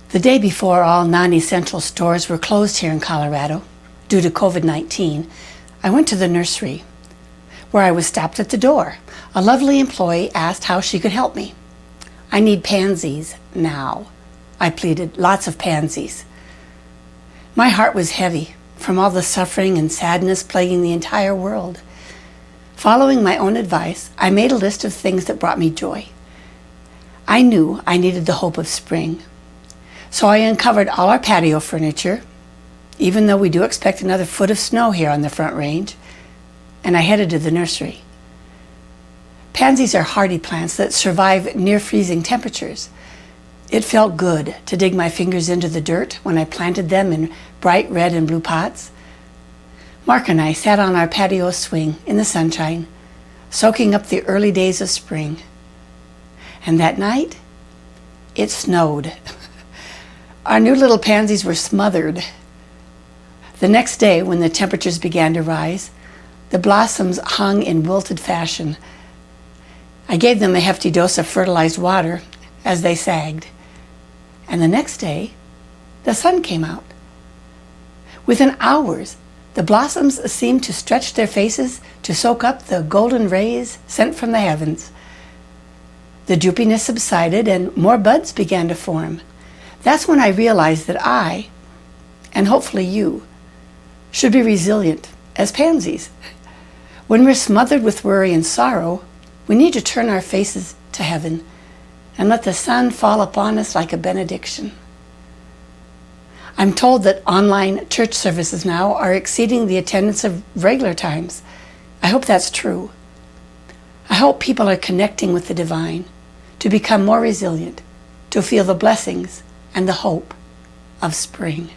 The day before all non-essential stores were closed here in Colorado due to COVID-19, I went to the nursery, where I was stopped at the door. A lovely employee asked how she could help me. "I need pansies now," I pleaded, "lots of pansies." My heart was heavy from all the suffering and sadness plaguing the entire world. Following my own advice, I made a list of things that brought me joy. I knew I needed the hope of spring. So I uncovered all our patio furniture, even though we do expect another foot of snow here on the Front Range, and I headed to the nursery. Pansies are hardy plants that survive near freezing temperatures. It felt good to dig my fingers into the dirt when I planted them in bright red and blue pots. Mark and I sat on our patio swing in the sunshine, soaking up the early days of spring. And that night, it snowed. Our new little pansies were smothered. The next day, when the temperatures began to rise, the blossoms hung in wilted fashion. I gave them a hefty dose of fertilized water as they sagged. And the next day, the sun came out. Within hours, the blossoms seemed to stretch their faces to soak up the golden rays sent from the heavens. The droopiness subsided and more buds began to form. That's when I realized that I, and hopefully you, should be resilient as pansies. When we're smothered with worry and sorrow, we need to turn our faces to heaven and let the sun fall upon us like a benediction. I'm told that online church services now are exceeding the attendance of regular times. I hope that's true. I hope people are connecting with the divine to become more resilient, to feel the blessings and the hope of spring.